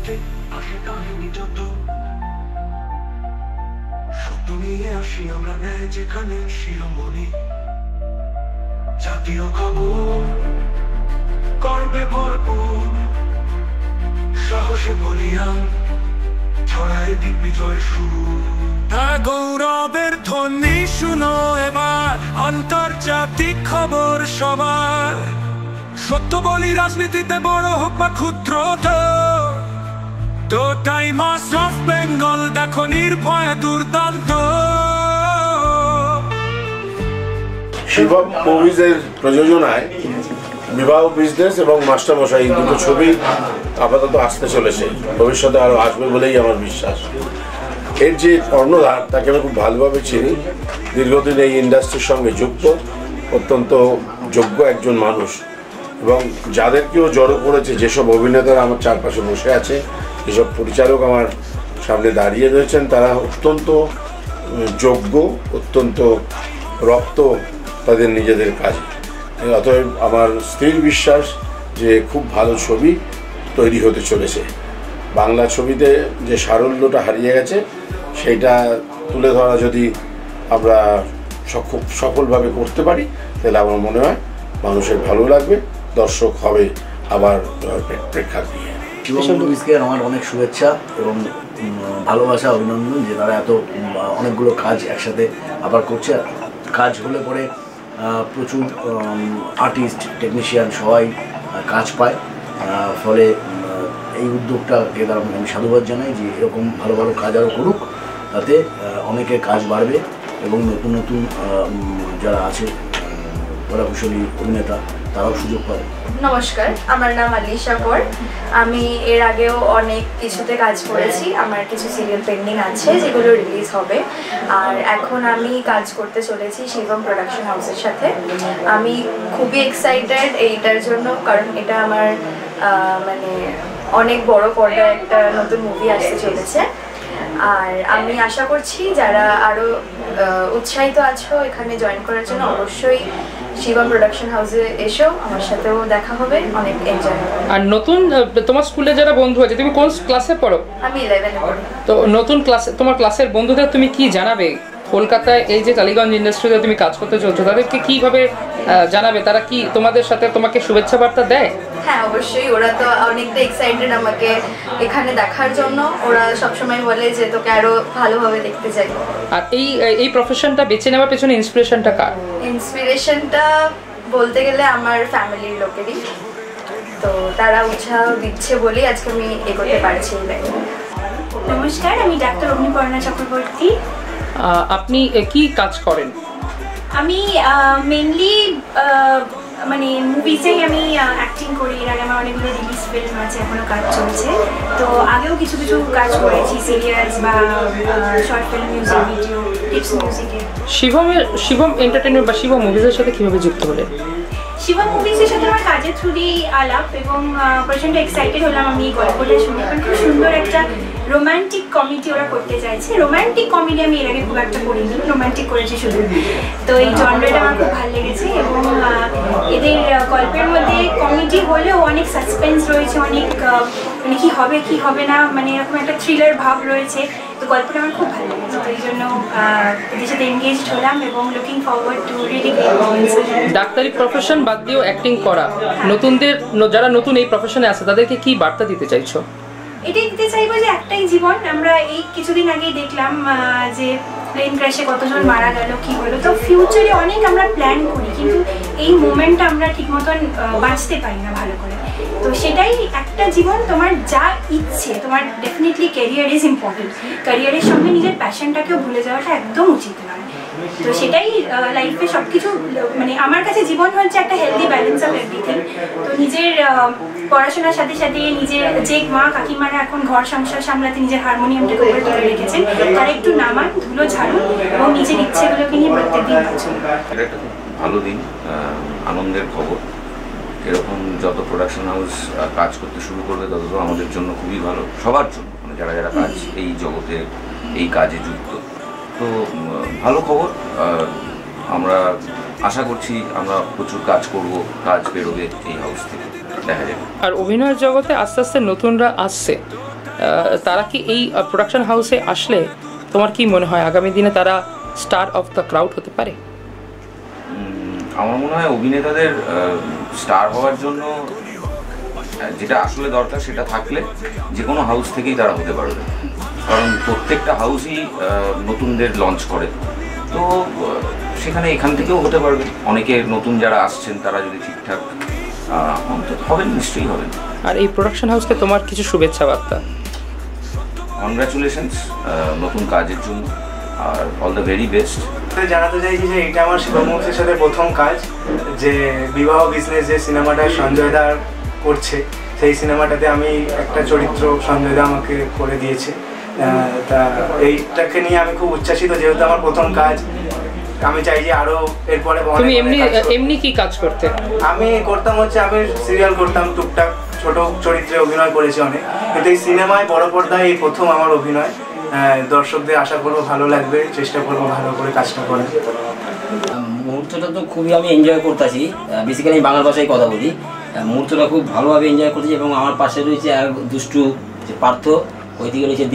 হাতে আসে কাহিনী যত সত্য নিয়ে আসি আমরা ন্যায় যেখানে শিরোমণি জাতীয় খবর গর্বে ভরপুর সাহসে বলিয়ান ছড়ায় দিগ্বিজয় সুর গৌরবের ধ্বনি শুনো এবার আন্তর্জাতিক খবর সবার সত্য বলি রাজনীতিতে বড় হোক বা ক্ষুদ্র তো টাইমস অফ বেঙ্গল দেখো নির্ভয় দুর্দান্ত। শিবম মুভিজের প্রযোজনায় বিবাহ বিজনেস এবং মাস্টারমশাই এই দুটো ছবি আপাতত আসতে চলেছে, ভবিষ্যতে আরও আসবে বলেই আমার বিশ্বাস। এর যে কর্ণধার তাকে আমি খুব ভালোভাবে চিনি, দীর্ঘদিন এই ইন্ডাস্ট্রির সঙ্গে যুক্ত, অত্যন্ত যোগ্য একজন মানুষ এবং যাদেরকেও জড়ো করেছে, যেসব অভিনেতারা আমার চারপাশে বসে আছে, যেসব পরিচালক আমার সামনে দাঁড়িয়ে রয়েছেন, তারা অত্যন্ত যোগ্য, অত্যন্ত রপ্ত তাদের নিজেদের কাজে। অতএব আমার স্থির বিশ্বাস যে খুব ভালো ছবি তৈরি হতে চলেছে। বাংলা ছবিতে যে সারল্যটা হারিয়ে গেছে সেইটা তুলে ধরা যদি আমরা সফলভাবে করতে পারি তাহলে আমার মনে হয় মানুষের ভালো লাগবে, দর্শক হবে আবার প্রেক্ষাগৃহে। শিবম মুভিজকে আমার অনেক শুভেচ্ছা এবং ভালোবাসা, অভিনন্দন যে তারা এত অনেকগুলো কাজ একসাথে আবার করছে। কাজ হলে পরে প্রচুর আর্টিস্ট, টেকনিশিয়ান সবাই কাজ পায়, ফলে এই উদ্যোগটাকে তারা আমি সাধুবাদ জানাই যে এরকম ভালো ভালো কাজ আরও করুক, তাতে অনেকের কাজ বাড়বে এবং নতুন নতুন যারা আছে কলাকুশলী অভিনেতা তারাও সুযোগ পাবে। নমস্কার, আমার নাম আলিশা কর। আমি এর আগেও অনেক কিছুতে কাজ করেছি, আমার কিছু সিরিয়াল পেন্ডিং আছে যেগুলো রিলিজ হবে। আর এখন আমি কাজ করতে চলেছি শিবম প্রোডাকশন হাউসের সাথে। আমি খুবই এক্সাইটেড এইটার জন্য, কারণ এটা আমার মানে অনেক বড় পর্দায় একটা নতুন মুভি আসতে চলেছে। আর আমি আশা করছি যারা আরও উৎসাহিত আছো এখানে জয়েন করার জন্য, অবশ্যই শিবম প্রোডাকশন হাউসে এসেও আমার সাথেও দেখা হবে, অনেক এনজয় হবে। আর নতুন তোমার স্কুলে যারা বন্ধু আছে, তুমি কোন ক্লাসে পড়ো? আমি 11-এ পড়ি। তো নতুন ক্লাসে তোমার ক্লাসের বন্ধুদের তুমি কি জানাবে? কলকাতায় এই যে টালিগঞ্জ ইন্ডাস্ট্রিতে তুমি কাজ করতে চলছো, তাদেরকে কিভাবে জানাবে? তারা কি তোমাদের সাথে তোমাকে শুভেচ্ছা বার্তা দেয়? হ্যাঁ, অবশ্যই। ওরা তো অনেকটা এক্সাইটেড আমাকে এখানে দেখার জন্য। ওরা সবসময় বলে যে তোকে আরো ভালোভাবে দেখতে চাই। আর এই প্রফেশনটা বেছে নেওয়ার পেছনে ইন্সপিরেশনটা কার? ইন্সপিরেশনটা বলতে গেলে আমার ফ্যামিলির লোকেরই। তো তারা উৎসাহ দিচ্ছে বলেই আজকে আমি এগোতে পারছি এই লাইনে। নমস্কার, আমি ডাক্তার অগ্নিপর্ণা চক্রবর্তী। আপনি কি কাজ করেন? আমি মেনলি মানে মুভিসেই আমি অ্যাক্টিং করি। এর আগে আমার অনেকগুলো রিলিজ ফিল্ম আছে, এখনও কাজ চলছে। তো আগেও কিছু কিছু কাজ করেছি, সিরিয়ালস বা short film, music video, tips মিউজিকে। শিবম এন্টারটেইনমেন্ট বা শিবম মুভিজের সাথে কিভাবে যুক্ত হলেন? শিবম মুভিজের সাথে আমার কাজের থ্রু দিয়েই আলাপ এবং প্রচণ্ড এক্সাইটেড হলাম আমি এই গল্পটা শুনে। কারণ খুব সুন্দর একটা রোম্যান্টিক কমেডি ওরা করতে চাইছে। রোম্যান্টিক কমেডি আমি এর আগে খুব একটা করিনি, রোম্যান্টিক করেছি শুধু। তো এই জনরাটা আমার খুব ভালো লেগেছে এবং এদের গল্পের মধ্যে কমেডি হলেও অনেক সাসপেন্স রয়েছে, অনেক মানে কী হবে কী হবে না, মানে এরকম একটা থ্রিলার ভাব রয়েছে। তো গল্পটা আমার খুব ভালো লেগেছে, তো এই জন্য এদের সাথে এনগেজড হলাম এবং looking forward to really great performance. ডাক্তারি প্রফেশন বাদ দিয়েও অ্যাক্টিং করা, নতুনদের যারা নতুন এই প্রফেশনে আছে তাদেরকে কি বার্তা দিতে চাইছো? এটাই দিতে চাইবো যে একটাই জীবন। আমরা এই কিছুদিন আগেই দেখলাম যে প্লেন ক্র্যাশে কতজন মারা গেল, কি হলো। তো ফিউচারে অনেক আমরা প্ল্যান করি, কিন্তু এই মোমেন্টটা আমরা ঠিক মতন বাঁচতে পারি না ভালো করে। তো সেটাই একটা জীবন, তোমার যা ইচ্ছে, তোমার ডেফিনেটলি ক্যারিয়ার ইজ ইম্পর্টেন্ট। ক্যারিয়ারের সঙ্গে নিজের প্যাশনটাকেও ভুলে যাওয়াটা একদম উচিত নয়। তো সেটাই লাইফে সব কিছু, মানে আমার কাছে জীবন হচ্ছে একটা হেলদি ব্যালেন্স অফ এভরিথিং। তো নিজের পড়াশোনার সাথে সাথে নিজের যে মা কাকিমারা এখন ঘর সংসার সামলাতে নিজের হারমোনিয়ামটাকে উপরে তুলে রেখেছেন, তারা একটু নামান, ধুলো ঝাড়ুন এবং নিজের ইচ্ছেগুলোকে নিয়ে প্রত্যেকদিন বাঁচুন। এটা একটা খুব ভালো দিন, আনন্দের খবর। এরকম যত প্রোডাকশন হাউস কাজ করতে শুরু করবে তত আমাদের জন্য খুবই ভালো, সবার জন্য, মানে যারা যারা কাজ এই জগতে এই কাজে যুক্ত। তো ভালো খবর। আমরা আশা করছি আমরা প্রচুর কাজ করব, কাজ বেরোবে এই হাউস থেকে, দেখা যাবে। আর অভিনয়ের জগতে আস্তে আস্তে নতুনরা আসছে, তারা কি এই প্রোডাকশন হাউসে আসলে তোমার কি মনে হয় আগামী দিনে তারা স্টার অফ দ্য ক্রাউড হতে পারে? আমার মনে হয় অভিনেতাদের স্টার হওয়ার জন্য যেটা আসলে দরকার সেটা থাকলে যে কোনো হাউস থেকেই তারা হতে পারবে, কারণ প্রত্যেকটা হাউসই নতুনদের লঞ্চ করে। তো সেখানে এখান থেকেও হতে পারবে, অনেকে নতুন যারা আসছেন তারা যদি ঠিকঠাক হবেন, নিশ্চয়ই হবেন। আর এই প্রোডাকশন হাউসকে তোমার কিছু শুভেচ্ছা বার্তা? কনগ্রাচুলেশনস নতুন কাজের জন্য, আর অল দ্য ভেরি বেস্ট। জানাতে চাইছি যে এটা আমার শিবমুখের সাথে প্রথম কাজ, যে বিবাহ বিজনেস যে সিনেমাটা সঞ্জয় দা করছে, সেই সিনেমাটাতে আমি একটা চরিত্র সঞ্জয় দা আমাকে করে দিয়েছে। তা এইটাকে নিয়ে আমি খুব উচ্ছ্বাসিত, যেহেতু আমার প্রথম কাজ। আমি চাই যে আরো এরপরে। তুমি এমনি কি কাজ করতে? আমি করতাম হচ্ছে, আমি সিরিয়াল করতাম, টুকটাক ছোট চরিত্রে অভিনয় করেছি অনেক, কিন্তু এই সিনেমায় বড় পর্দায় এই প্রথম আমার অভিনয়। দর্শকদের আশা করবো ভালো লাগবে, চেষ্টা করবো ভালো করে কাজটা করার। মুহূর্তটা তো খুবই আমি এনজয় করতেছি, বেসিক্যালি আমি বাংলা ভাষায় কথা বলি। মুহূর্তটা খুব ভালোভাবে এনজয় করতেছি, এবং আমার পাশে রয়েছে আর দুষ্টু পার্থ, ওইদিকে রয়েছে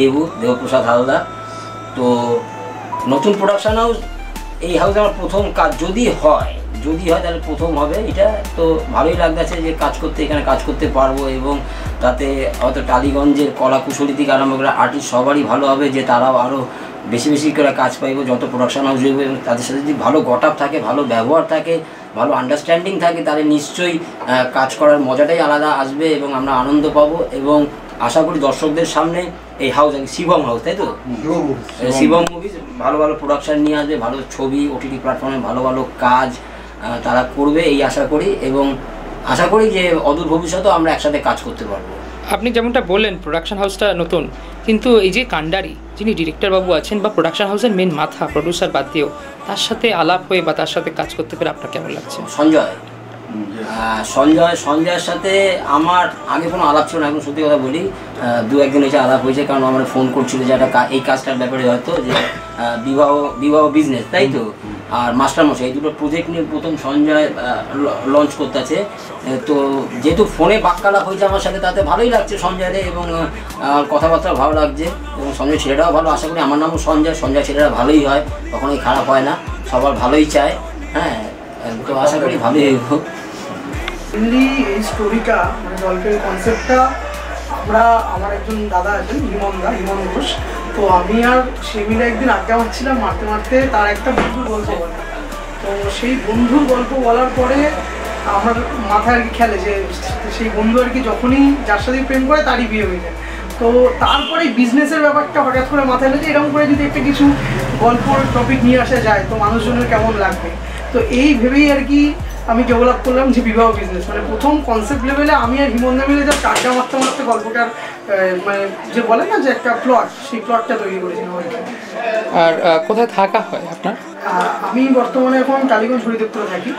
দেবপ্রসাদ হালদার। তো নতুন প্রোডাকশন হাউস, এই হাউসে আমার প্রথম কাজ, যদি হয় তাহলে প্রথম হবে। এটা তো ভালোই লাগতেছে যে এখানে কাজ করতে পারবো, এবং তাতে হয়তো টালিগঞ্জের কলা কুশলী থেকে আরম্ভ করে আর্টিস্ট সবারই ভালো হবে, যে তারাও আরও বেশি বেশি করে কাজ পাইব। যত প্রোডাকশন হাউস হইব এবং তাদের সাথে যদি ভালো গটআপ থাকে, ভালো ব্যবহার থাকে, ভালো আন্ডারস্ট্যান্ডিং থাকে, তাহলে নিশ্চয়ই কাজ করার মজাটাই আলাদা আসবে এবং আমরা আনন্দ পাবো। এবং আশা করি দর্শকদের সামনে এই হাউস, শিবম হাউস, তাই তো, শিবম মুভিজ ভালো ভালো প্রোডাকশন নিয়ে আসবে, ভালো ছবি, ওটিটি প্ল্যাটফর্মে ভালো ভালো কাজ তারা করবে, এই আশা করি। এবং আশা করি যে অদূর ভবিষ্যতেও আমরা একসাথে কাজ করতে পারবো। আপনি যেমনটা বললেন প্রোডাকশন হাউসটা নতুন, কিন্তু এই যে কান্ডারি যিনি ডিরেক্টর বাবু আছেন বা প্রোডাকশন হাউসের মেন মাথা প্রডিউসার বাদ দিয়েও, তার সাথে আলাপ হয়ে বা তার সাথে কাজ করতে পেরে আপনার কেমন লাগছে? সঞ্জয়ের সাথে আমার আগে কোনো আলাপ ছিল না, এখন সত্যি কথা বলি, দু একদিন হয়েছে আলাপ হয়েছে, কারণ আমার ফোন করছিল যে একটা এই কাজটার ব্যাপারে, হয়তো যে বিবাহ বিজনেস, তাই তো, আর মাস্টারমশাই, এই দুটো প্রজেক্ট নিয়ে প্রথম সঞ্জয় লঞ্চ করতেছে। তো যেহেতু ফোনে বাক্যালাপ হয়েছে আমার সাথে, তাতে ভালোই লাগছে সঞ্জয়ের, এবং কথাবার্তা ভালো লাগছে, এবং সঞ্জয় ছেলেটাও ভালো। আশা করি, আমার নামও সঞ্জয় ছেলেরা ভালোই হয়, কখনোই খারাপ হয় না, সবার ভালোই চায়। হ্যাঁ, তো আশা করি ভালোই হোক। মেনলি এই স্টোরিটা, মানে গল্পের কনসেপ্টটা আমার একজন দাদা আছেন, হিমন ঘোষ, তো আমি আর সে মিলে একদিন আড্ডা মারছিলাম, মারতে তার একটা বন্ধুর গল্প বলে। তো সেই বন্ধুর গল্প বলার পরে আমার মাথায় আর কি খেলে যে সেই বন্ধু আর কি যখনই যার সাথে প্রেম করে তারই বিয়ে হয়ে যায়। তো তারপরে বিজনেসের ব্যাপারটা হঠাৎ করে মাথায় এলো যে এরকম করে যদি একটা কিছু গল্পর টপিক নিয়ে আসা যায় তো মানুষজনের কেমন লাগবে। তো এই ভেবেই আর কি আমি ডেভেলপ করলাম যে বিবাহ বিজনেস, মানে প্রথম কনসেপ্ট লেভেলে আমি আর হিমন্দা মিলে যা আড্ডা মারতে গল্পটার মানে যে বলে না যে একটা প্লট, সেই প্লটটা তৈরি করেছিলাম। আর কোথায় থাকা হয় আপনার? আমি বর্তমানে এখন টালিগঞ্জ হরিদেবপুরে থাকি,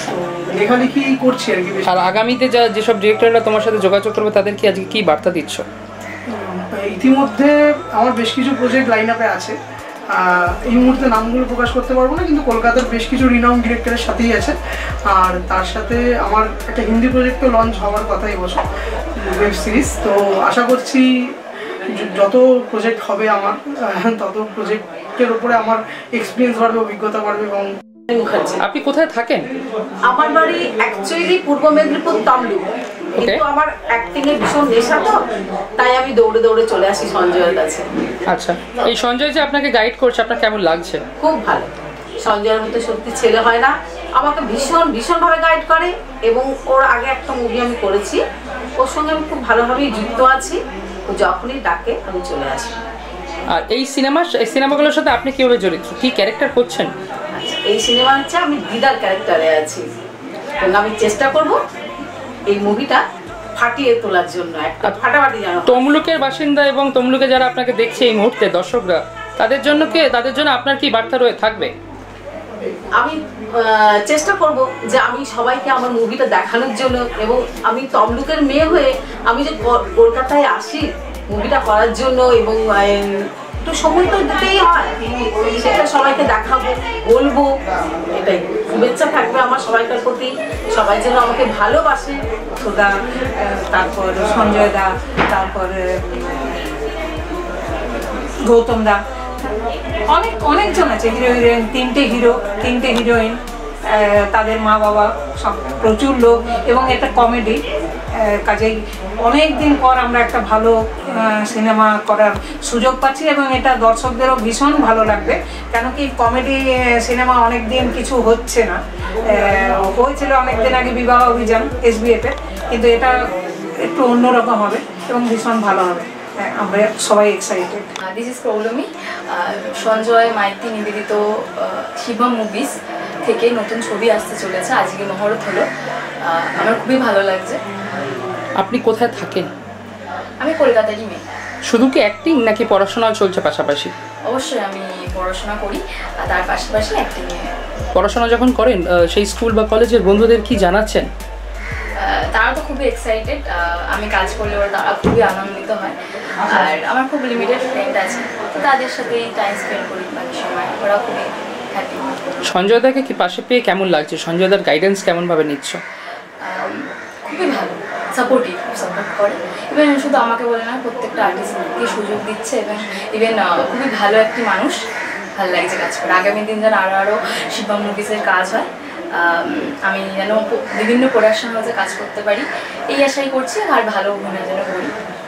তো লেখালেখি করছি আর কি। আর আগামীতে যেসব ডিরেক্টররা তোমার সাথে যোগাযোগ করবে তাদের কি আজকে কি বার্তা দিচ্ছ? ইতিমধ্যে আমার বেশ কিছু প্রজেক্ট লাইন আপে আছে, এই মুহূর্তে নামগুলো প্রকাশ করতে পারবো না, কিন্তু কলকাতার বেশ কিছু রিনাউন্ড ডিরেক্টরের সাথেই আছে। আর তার সাথে আমার একটা হিন্দি প্রজেক্টও লঞ্চ হওয়ার কথা এই বছর, ওয়েব সিরিজ। তো আশা করছি যত প্রজেক্ট হবে আমার, তত প্রজেক্টের উপরে আমার এক্সপিরিয়েন্স বাড়বে, অভিজ্ঞতা বাড়বে। এবং আপনি কোথায় থাকেন? আমার বাড়ি অ্যাকচুয়ালি পূর্ব মেদিনীপুর তমলুক, কিন্তু আমার অ্যাক্টিং এর ভীষণ নেশা, তো তাই আমি দৌড়ে চলে আসি সঞ্জয়ের কাছে। আচ্ছা, এই সঞ্জয় যে আপনাকে গাইড করছে, আপনার কেমন লাগছে? খুব ভালো, সঞ্জয়ের মতো সত্যি ছেলে হয় না, আমাকে ভীষণভাবে গাইড করে। এবং ওর আগে একটা মুভি আমি করেছি, ওর সঙ্গে আমি খুব ভালোভাবেই যুক্ত আছি, ও যখনই ডাকে আমি চলে আসি। আর এই সিনেমাগুলোর সাথে আপনি কিভাবে জড়িত, কি ক্যারেক্টার করছেন? আচ্ছা, এই সিনেমা হচ্ছে আমি দিদার ক্যারেক্টারে আছি, এবং আমি চেষ্টা করব এই মুভিটা ফাটিয়ে তোলার জন্য, একটা ফাটাফাটি যেন। তমলুকের বাসিন্দা এবং তমলুকে যারা আপনাকে দেখছে এই মুহূর্তে দর্শকরা, তাদের জন্য আপনার কি বার্তা রয়ে থাকবে? আমি চেষ্টা করব যে আমি সবাইকে আমার মুভিটা দেখানোর জন্য, এবং আমি তমলুকের মেয়ে হয়ে আমি যে কলকাতায় আসি মুভিটা করার জন্য, এবং একটু সময় তো দিতেই হয়, সেটা সবাইকে দেখাবো, বলবো, এটাই শুভেচ্ছা থাকবে আমার সবাইকার প্রতি। সবাই যেন আমাকে ভালোবাসে, খোদা, তারপর সঞ্জয় দা, তারপরে গৌতম দা, অনেকজন আছে, হিরো হিরোইন, তিনটে হিরোইন, তাদের মা বাবা, সব প্রচুর লোক, এবং এটা কমেডি। কাজেই অনেক দিন পর আমরা একটা ভালো সিনেমা করার সুযোগ পাচ্ছি এবং এটা দর্শকদেরও ভীষণ ভালো লাগবে। কেন কি কমেডি সিনেমা অনেক দিন কিছু হচ্ছে না, হয়েছিল অনেক দিন আগে বিবাহ অভিযান SBF-এ, কিন্তু এটা একটু অন্যরকম হবে এবং ভীষণ ভালো হবে। আমরা সবাই excited. This is Paulami. Sanjay Maiti নিবেদিত শিবম মুভিজ থেকে নতুন ছবি আসতে চলেছে, আজকে মহরত হলো। আমার খুবই ভালো লাগছে। আপনি কোথায় থাকেন? আমি কলকাতারই মেয়ে। শুধু কি অ্যাক্টিং নাকি পড়াশোনাও চলছে পাশাপাশি? অবশ্যই আমি পড়াশোনা করি, আর তার পাশাপাশি অ্যাক্টিং। পড়াশোনা যখন করেন সেই স্কুল বা কলেজের বন্ধুদের কি জানাচ্ছেন? তারা তো খুবই এক্সাইটেড, আমি কাজ করলে ওরা তারা খুবই আনন্দিত হয়। আর আমার খুব লিমিটেড ফ্রেন্ড আছে, তো তাদের সাথেই টাইম স্পেন্ড করি বাকি সময়, ওরা খুবই হ্যাপি। সঞ্জয় দাকে কি পাশে পেয়ে কেমন লাগছে? সঞ্জয় দার গাইডেন্স কেমনভাবে নিচ্ছ? খুবই ভালো, সাপোর্ট করে। ইভেন শুধু আমাকে বলে না, প্রত্যেকটা আর্টিস্টকে সুযোগ দিচ্ছে এবং ইভেন খুবই ভালো একটি মানুষ। ভালো লাগছে কাজ করে। আগামী দিন যেন আরও শিবম মুভিজের কাজ হয়, আমি যেন বিভিন্ন প্রোডাকশন হাউসে কাজ করতে পারি এই আশাই করছি, আর ভালো অভিনয় যেন করি।